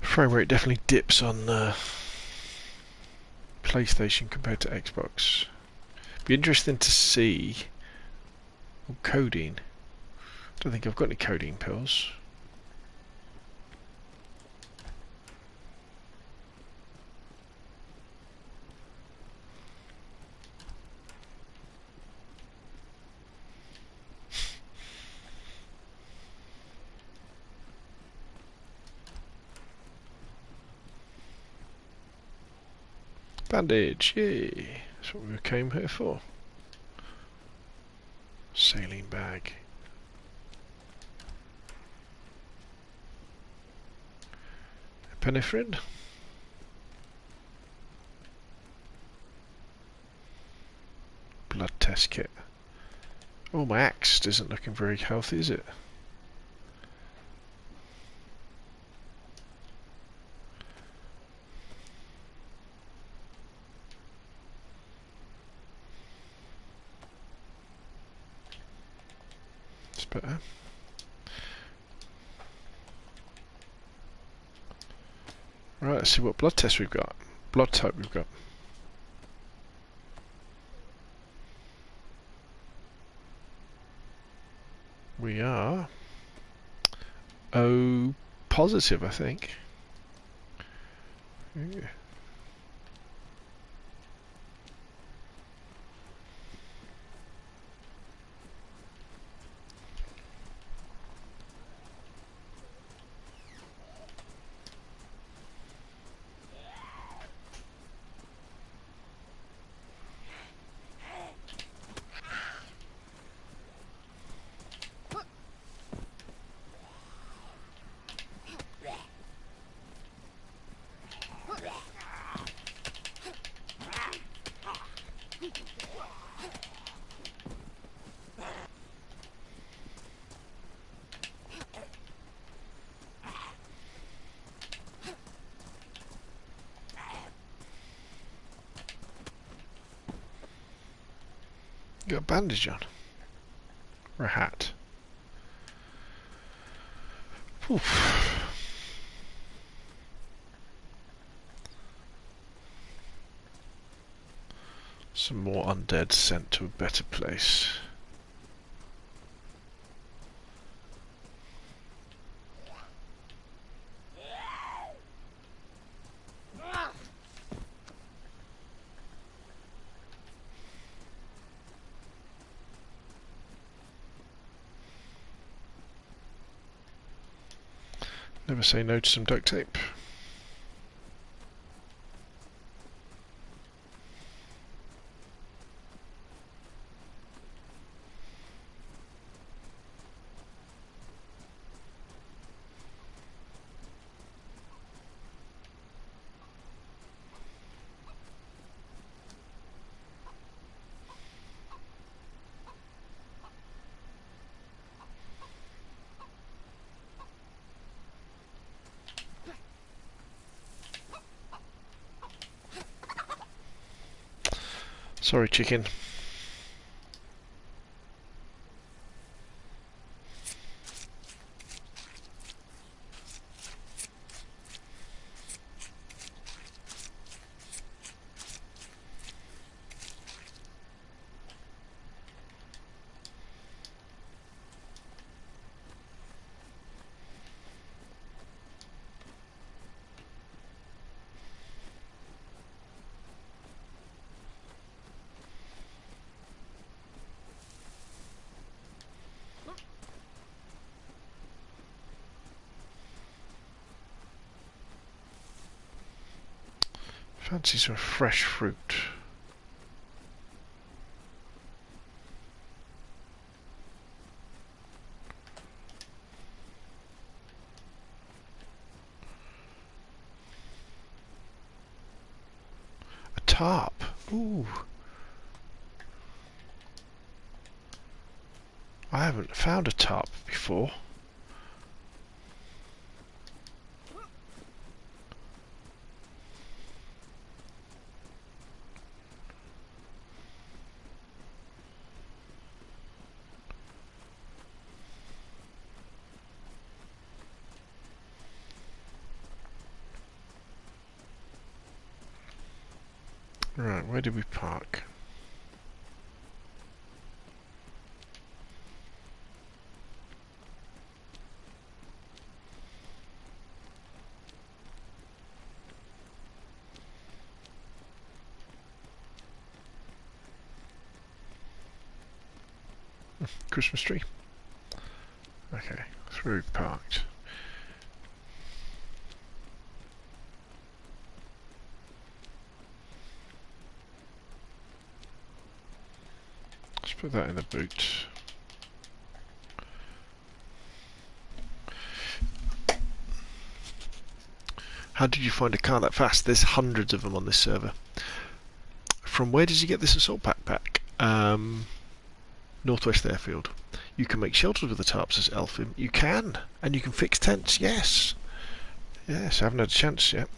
Frame rate definitely dips on PlayStation compared to Xbox. Be interesting to see. Oh, codeine. I don't think I've got any codeine pills. Bandage, yay! That's what we came here for. Saline bag. Epinephrine. Blood test kit. Oh, my axe isn't looking very healthy, is it? It's better. Right, let's see what blood test we've got. Blood type we've got. We are O positive, I think. Yeah. You got a bandage on. Or a hat. Oof. Some more undead sent to a better place. Never say no to some duct tape. Sorry, chicken. Fancy some fresh fruit. A tarp. Ooh. I haven't found a tarp before. Right, where did we park? Christmas tree. Okay, through parked. Let's put that in the boot. How did you find a car that fast? There's hundreds of them on this server. From where did you get this assault backpack? Northwest Airfield. You can make shelters with the tarps, says Elfim. You can, and you can fix tents. Yes, yes. I haven't had a chance yet.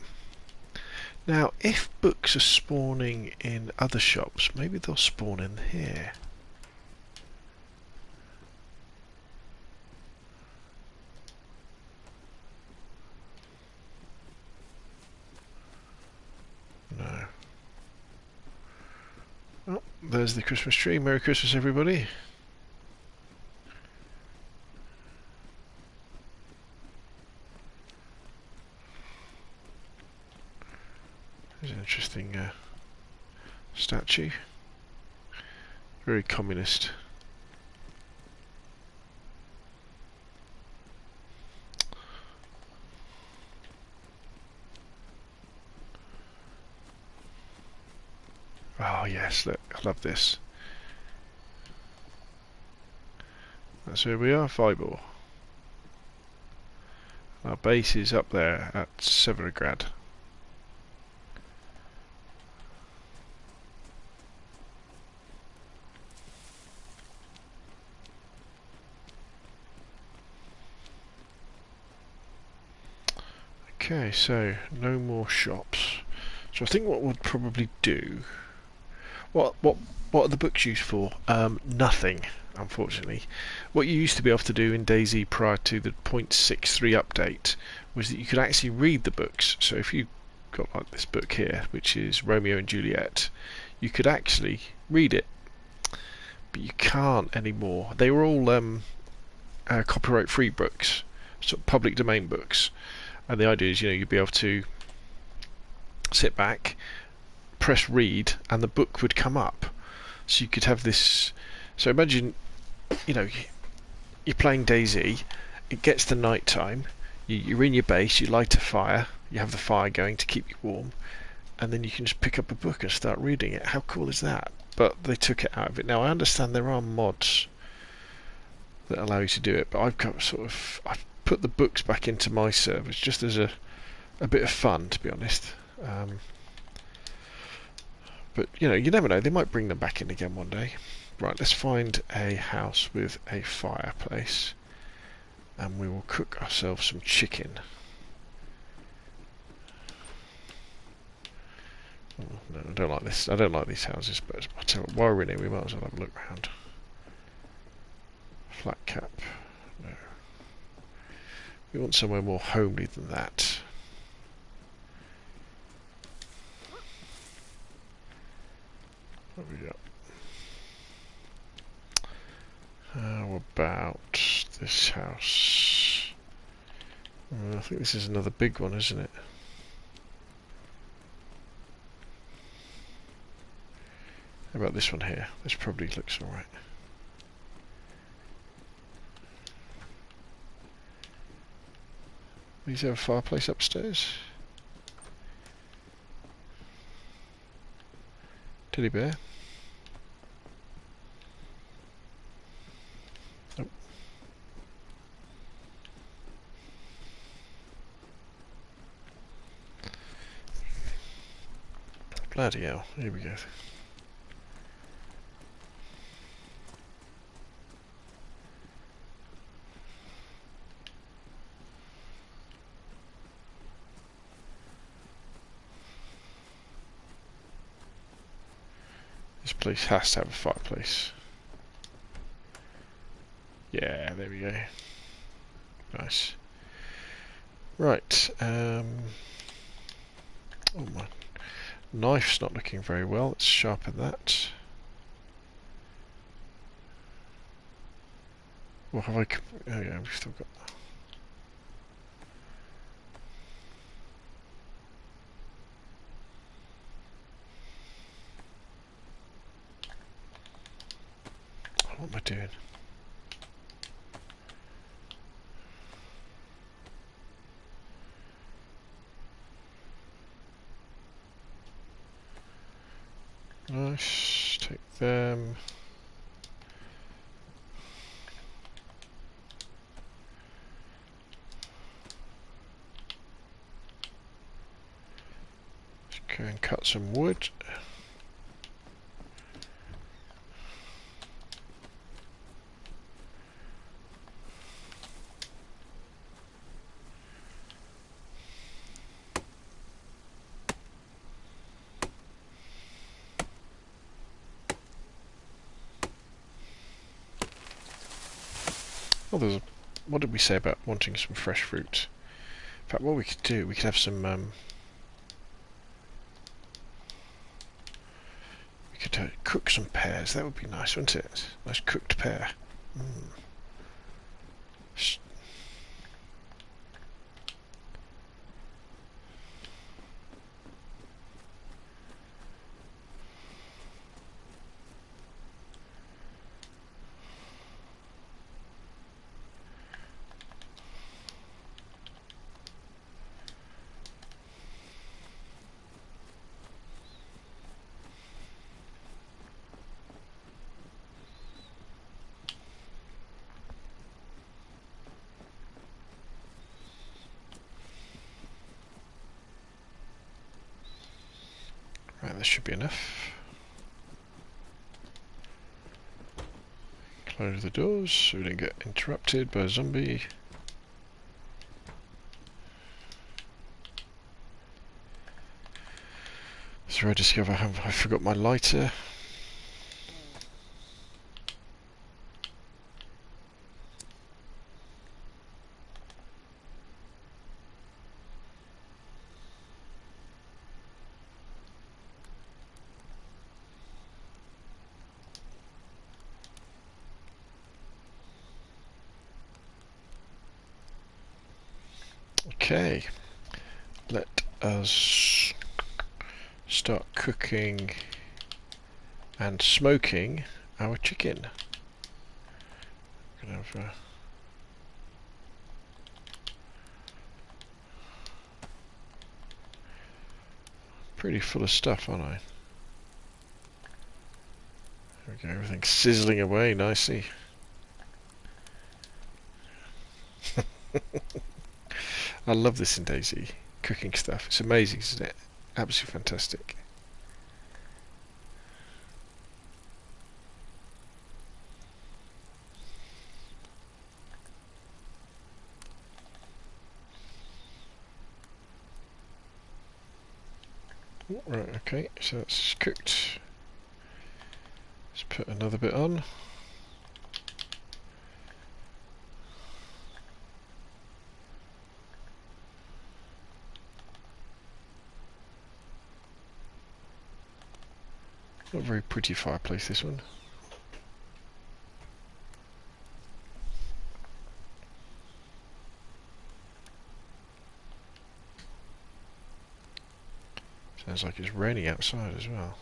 Now, if books are spawning in other shops, maybe they'll spawn in here. No. Oh, there's the Christmas tree. Merry Christmas, everybody. There's an interesting statue. Very communist. Oh yes, look, I love this. That's where we are, Vibor. Our base is up there at Severograd. Okay, so no more shops. So I think what we'll probably do. What are the books used for? Nothing, unfortunately. What you used to be able to do in DayZ prior to the 0.63 update was that you could actually read the books. So if you got like this book here, which is Romeo and Juliet, you could actually read it, but you can't anymore. They were all copyright-free books, sort of public domain books. And the idea is, you'd be able to sit back, press read, and the book would come up. So you could have this. So imagine, you're playing DayZ. It gets to night time. You're in your base. You light a fire. You have the fire going to keep you warm, and then you can just pick up a book and start reading it. How cool is that? But they took it out of it. Now I understand there are mods that allow you to do it, but I've put the books back into my servers just as a bit of fun, to be honest. But you never know, they might bring them back in again one day. Right, let's find a house with a fireplace and we will cook ourselves some chicken. no, I don't like this. I don't like these houses, but I'll tell you what, while we're in here, we might as well have a look round. Flat cap. No. We want somewhere more homely than that. What have we got? How about this house? I think this is another big one, isn't it? How about this one here? This probably looks alright. These have a fireplace upstairs. Teddy bear. Nope. Bloody hell, here we go. This place has to have a fireplace. Yeah, there we go. Nice. Right, oh my knife's not looking very well. Let's sharpen that. Well, have I... oh yeah, we've still got that. What am I doing? Nice, take them. Let's go and cut some wood. Oh, there's a, what did we say about wanting some fresh fruit? In fact, what we could do, we could have some, we could cook some pears. That would be nice, wouldn't it? Nice cooked pear. Right, this should be enough. Close the doors so we don't get interrupted by a zombie. So I discover I forgot my lighter. Okay, let us start cooking and smoking our chicken. Gonna have pretty full of stuff, aren't I? There we go, everything's sizzling away nicely. I love this in DayZ, cooking stuff. It's amazing, isn't it? Absolutely fantastic. Right, okay, so that's cooked. Let's put another bit on. Not a very pretty fireplace, this one. Sounds like it's raining outside as well.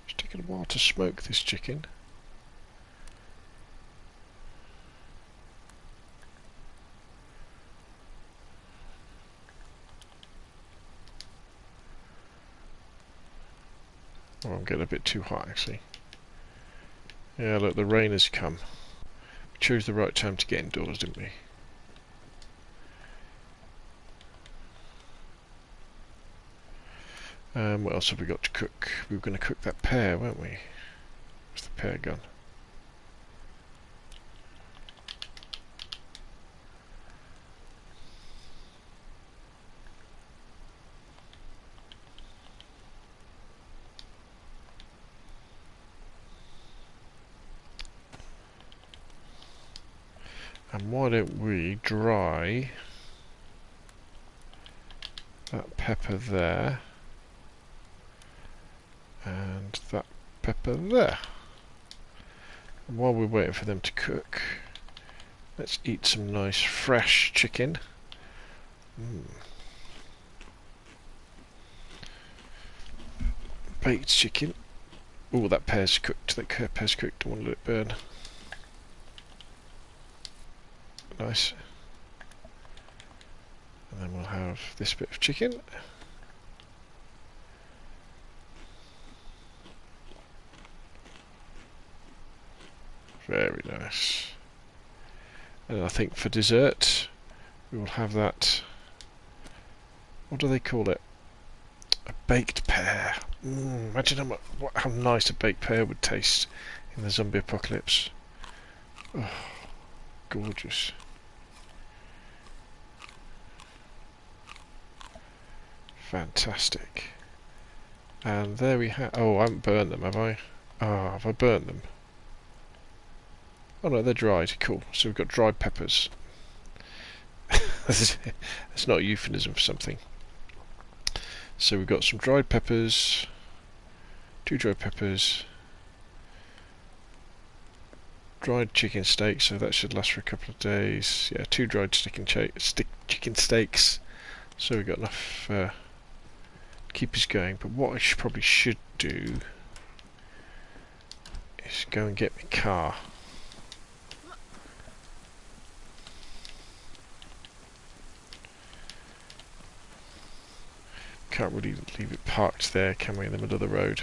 It's taking a while to smoke this chicken. Oh, I'm getting a bit too hot actually. Yeah, look, the rain has come. We chose the right time to get indoors, didn't we? What else have we got to cook? We were going to cook that pear, weren't we? Where's the pear gone? And why don't we dry that pepper there and that pepper there. And while we're waiting for them to cook, let's eat some nice fresh chicken. Baked chicken. Oh, that pear's cooked. That pear's cooked. Don't want to let it burn. Nice. And then we'll have this bit of chicken. Very nice. And I think for dessert we will have that, what do they call it? A baked pear. Imagine how nice a baked pear would taste in the zombie apocalypse. Oh, gorgeous. Fantastic. And there we have... Oh, I haven't burnt them, have I? Ah, have I burnt them? Oh no, they're dried. Cool. So we've got dried peppers. That's not a euphemism for something. So we've got some dried peppers, 2 dried peppers, dried chicken steaks, so that should last for a couple of days. Yeah, 2 dried chicken steaks. So we've got enough to keep us going. But what I probably should do is go and get my car. Can't really leave it parked there, can we, in the middle of the road?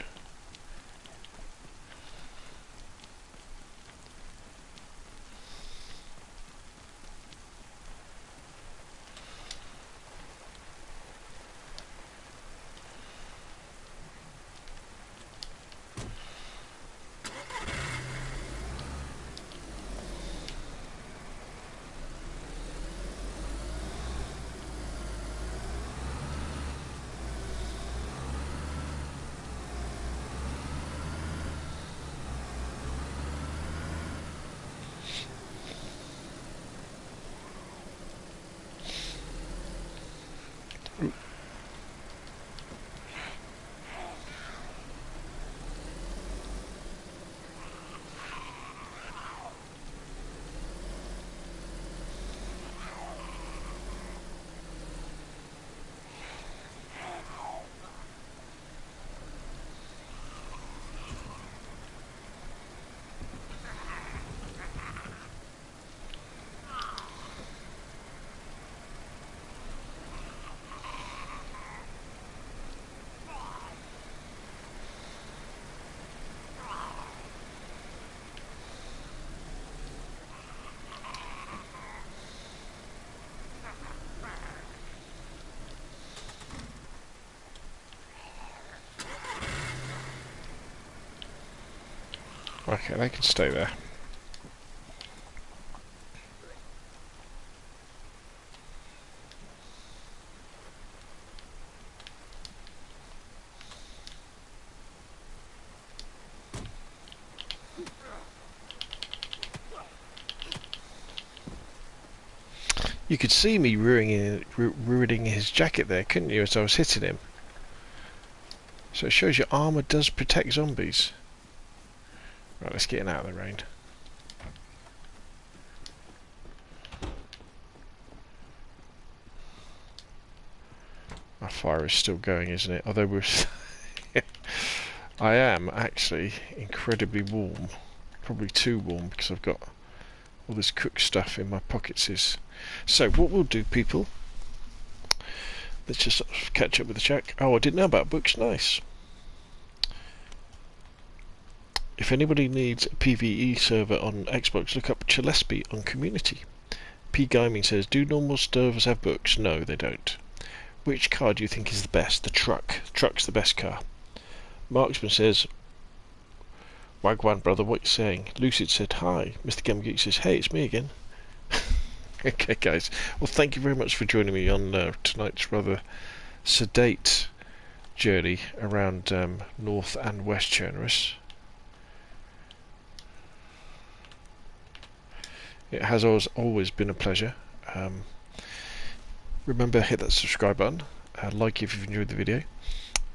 Okay, they can stay there. You could see me ruining his jacket there, couldn't you, as I was hitting him? So it shows your armour does protect zombies. Right, let's get him out of the rain. My fire is still going, isn't it? Although we're... I am actually incredibly warm. Probably too warm because I've got all this cooked stuff in my pockets. So what we'll do, people, let's just catch up with the chat. Oh, I didn't know about books. Nice. If anybody needs a PvE server on Xbox, look up Scalespeeder on Community. P Gaming says, do normal servers have books? No, they don't. Which car do you think is the best? The truck. The truck's the best car. Marksman says, Wagwan brother, what you saying? Lucid said, hi. Mr. Game Geek says, hey, it's me again. Okay, guys. Well, thank you very much for joining me on tonight's rather sedate journey around North and West Chernerus. It has always been a pleasure. Remember, hit that subscribe button. Like if you've enjoyed the video.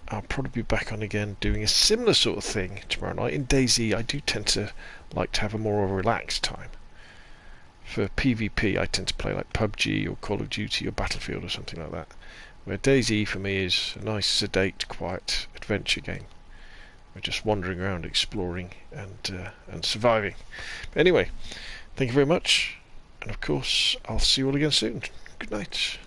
I'll probably be back on again doing a similar sort of thing tomorrow night. In DayZ, I do tend to like to have a more relaxed time. For PvP, I tend to play like PUBG or Call of Duty or Battlefield or something like that. Where DayZ for me is a nice, sedate, quiet adventure game. We're just wandering around, exploring and surviving. But anyway, thank you very much, and of course, I'll see you all again soon. Good night.